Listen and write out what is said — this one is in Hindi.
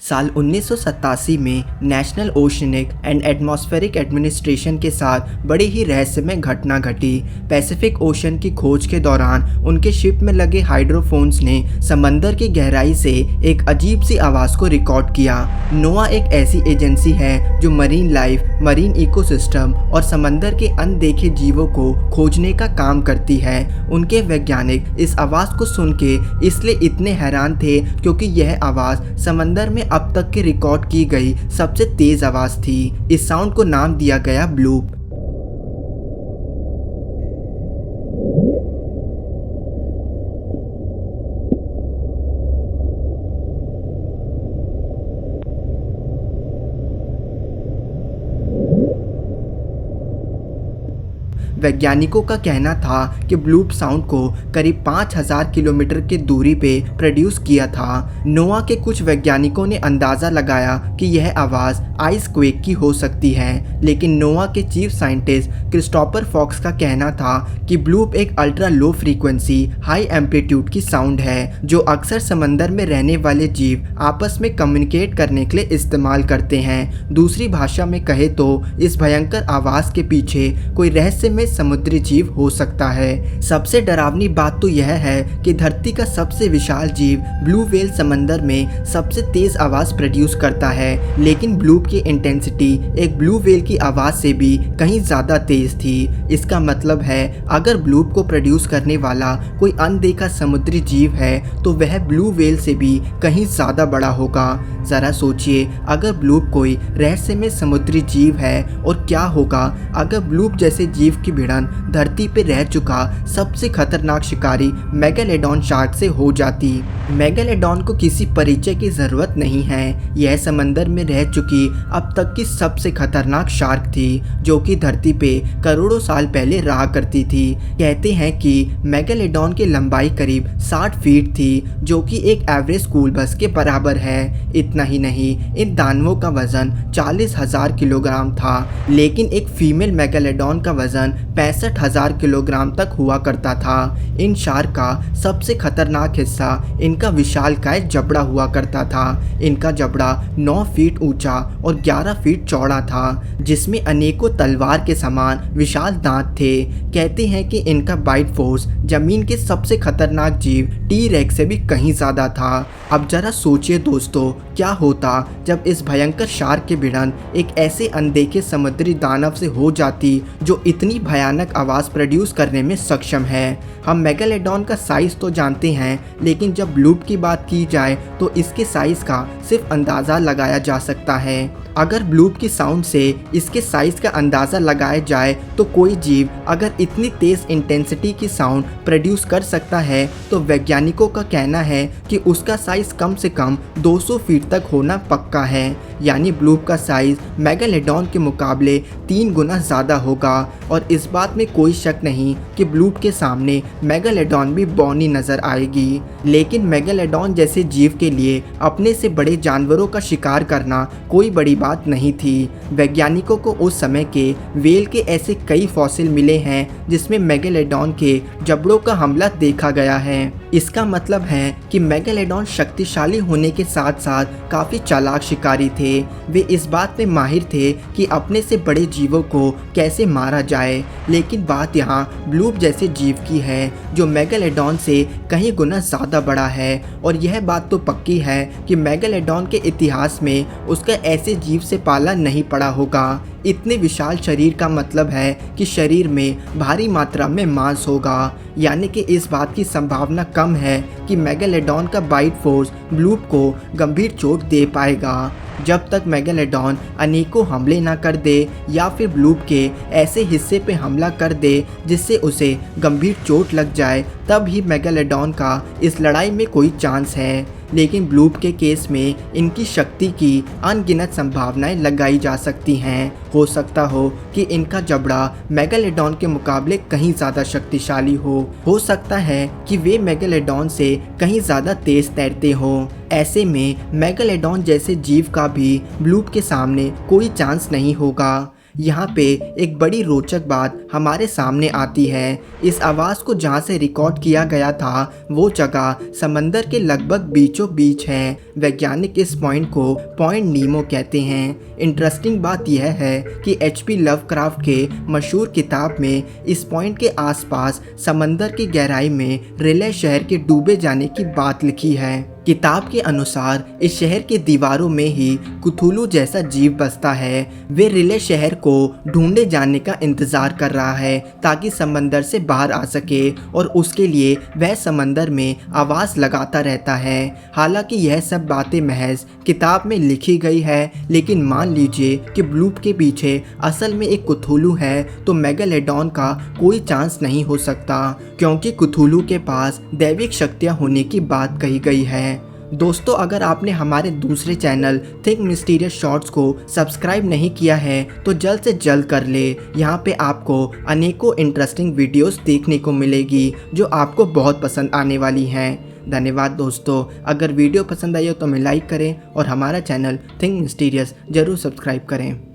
साल 1987 में national oceanic and atmospheric administration के साथ बड़ी ही रहस्यमय घटना घटी। पैसिफिक ओशन की खोज के दौरान उनके शिप में लगे हाइड्रोफोन्स ने समंदर की गहराई से एक अजीब सी आवाज़ को रिकॉर्ड किया। नोआ एक ऐसी एजेंसी है जो मरीन लाइफ, मरीन इकोसिस्टम और समंदर के अनदेखे जीवों को खोजने का काम करती है। उनके वैज्ञानिक इस आवाज़ को सुन के इसलिए इतने हैरान थे क्योंकि यह आवाज़ समंदर में अब तक के रिकॉर्ड की गई सबसे तेज आवाज़ थी। इस साउंड को नाम दिया गया ब्लूप। वैज्ञानिकों का कहना था कि ब्लूप साउंड को करीब 5000 किलोमीटर की दूरी पे प्रोड्यूस किया था। नोआ के कुछ वैज्ञानिकों ने अंदाज़ा लगाया कि यह आवाज़ आइस क्वेक की हो सकती है, लेकिन नोआ के चीफ साइंटिस्ट क्रिस्टोफर फॉक्स का कहना था कि ब्लूप एक ultra low frequency high amplitude की साउंड है जो अक्सर समंदर में रहने वाले जीव आपस में कम्युनिकेट करने के लिए इस्तेमाल करते हैं। दूसरी भाषा में कहे तो इस भयंकर आवाज़ के पीछे कोई रहस्यमय समुद्री जीव हो सकता है। सबसे डरावनी बात तो यह है कि धरती का सबसे विशाल जीव ब्लू व्हेल समंदर में सबसे तेज आवाज प्रोड्यूस करता है, लेकिन ब्लूप की इंटेंसिटी एक ब्लू व्हेल की आवाज से भी कहीं ज्यादा तेज थी। इसका मतलब है अगर ब्लूप को प्रोड्यूस करने वाला कोई अनदेखा समुद्री जीव है तो वह ब्लू व्हेल से भी कहीं ज्यादा बड़ा होगा। जरा सोचिए, अगर ब्लूप कोई रहस्यमय समुद्री जीव है और क्या होगा अगर ब्लूप जैसे जीव की भिड़न धरती पे रह चुका सबसे खतरनाक शिकारी मेगालोडॉन शार्क से हो जाती। मेगालोडॉन को किसी परिचय की जरूरत नहीं है, यह समंदर में रह चुकी अब तक की सबसे खतरनाक शार्क थी जो कि धरती पे करोड़ों साल पहले रहा करती थी। कहते हैं कि मेगालोडॉन की लंबाई करीब 60 फीट थी जो कि एक एवरेज स्कूल बस के बराबर है। इतना ही नहीं, इन दानवों का वजन 40,000 किलोग्राम था, लेकिन एक फीमेल मेगालोडॉन का वजन 65,000 किलोग्राम तक हुआ करता था। इन शार्क का सबसे खतरनाक हिस्सा इनका विशालकाय जबड़ा हुआ करता था। इनका जबड़ा 9 फीट ऊंचा और 11 फीट चौड़ा था, जिसमें अनेकों तलवार के समान विशाल दांत थे। कहते हैं कि इनका बाइट फोर्स जमीन के सबसे खतरनाक जीव टी-रेक्स से भी कहीं ज्यादा था। अब जरा सोचिए दोस्तों, क्या होता जब इस भयंकर शार्क की भिड़न एक ऐसे अनदेखे समुद्री दानव से हो जाती जो इतनी भयानक आवाज़ प्रोड्यूस करने में सक्षम है। हम मेगालोडॉन का साइज़ तो जानते हैं, लेकिन जब ब्लूप की बात की जाए तो इसके साइज़ का सिर्फ अंदाज़ा लगाया जा सकता है। अगर ब्लूप की साउंड से इसके साइज़ का अंदाज़ा लगाया जाए तो कोई जीव अगर इतनी तेज़ इंटेंसिटी की साउंड प्रोड्यूस कर सकता है तो वैज्ञानिकों का कहना है कि उसका साइज़ कम से कम 200 फीट तक होना पक्का है। यानी ब्लूप का साइज़ मेगालोडॉन के मुकाबले 3 गुना ज़्यादा होगा। और इस बात में कोई शक नहीं कि ब्लूप के सामने मेगालोडॉन भी बौनी नज़र आएगी। लेकिन मेगालोडॉन जैसे जीव के लिए अपने से बड़े जानवरों का शिकार करना कोई बड़ी बात नहीं थी। वैज्ञानिकों को उस समय के व्हेल के ऐसे कई फॉसिल मिले हैं जिसमें मेगालोडॉन के जबड़ों का हमला देखा गया है। इसका मतलब है कि मेगालोडॉन शक्तिशाली होने के साथ साथ काफ़ी चालाक शिकारी थे। वे इस बात में माहिर थे कि अपने से बड़े जीवों को कैसे मारा जाए। लेकिन बात यहाँ ब्लूप जैसे जीव की है जो मेगालोडॉन से कहीं गुना ज़्यादा बड़ा है। और यह बात तो पक्की है कि मेगालोडॉन के इतिहास में उसका ऐसे जीव से पाला नहीं पड़ा होगा। इतने विशाल शरीर का मतलब है कि शरीर में भारी मात्रा में मांस होगा, यानी कि इस बात की संभावना कम है कि मेगालोडॉन का बाइट फोर्स ब्लूप को गंभीर चोट दे पाएगा। जब तक मेगालोडॉन अनेकों हमले ना कर दे या फिर ब्लूप के ऐसे हिस्से पे हमला कर दे जिससे उसे गंभीर चोट लग जाए, तब ही मेगालोडॉन का इस लड़ाई में कोई चांस है। लेकिन ब्लूप के केस में इनकी शक्ति की अनगिनत संभावनाएं लगाई जा सकती हैं। हो सकता हो कि इनका जबड़ा मेगालोडॉन के मुकाबले कहीं ज़्यादा शक्तिशाली हो सकता है कि वे मेगालोडॉन से कहीं ज़्यादा तेज तैरते हों। ऐसे में मेगालोडॉन जैसे जीव का भी ब्लूप के सामने कोई चांस नहीं होगा। यहाँ पे एक बड़ी रोचक बात हमारे सामने आती है। इस आवाज़ को जहाँ से रिकॉर्ड किया गया था वो जगह समंदर के लगभग बीचों बीच है। वैज्ञानिक इस पॉइंट को पॉइंट नीमो कहते हैं। इंटरेस्टिंग बात यह है कि HP लवक्राफ्ट के मशहूर किताब में इस पॉइंट के आसपास समंदर की गहराई में रिले शहर के डूबे जाने की बात लिखी है। किताब के अनुसार इस शहर की दीवारों में ही कुथुलू जैसा जीव बसता है। वे रिले शहर को ढूंढे जाने का इंतजार कर रहा है ताकि समंदर से बाहर आ सके और उसके लिए वह समंदर में आवाज़ लगाता रहता है। हालांकि यह सब बातें महज किताब में लिखी गई है, लेकिन मान लीजिए कि ब्लूप के पीछे असल में एक कुथुलू है तो मेगालोडॉन का कोई चांस नहीं हो सकता, क्योंकि कुथुलू के पास दैविक शक्तियाँ होने की बात कही गई है। दोस्तों, अगर आपने हमारे दूसरे चैनल थिंक मिस्टीरियस शॉर्ट्स को सब्सक्राइब नहीं किया है तो जल्द से जल्द कर ले। यहाँ पे आपको अनेकों इंटरेस्टिंग वीडियोस देखने को मिलेगी जो आपको बहुत पसंद आने वाली हैं। धन्यवाद दोस्तों। अगर वीडियो पसंद आई हो तो हमें लाइक करें और हमारा चैनल थिंक मिस्टीरियस ज़रूर सब्सक्राइब करें।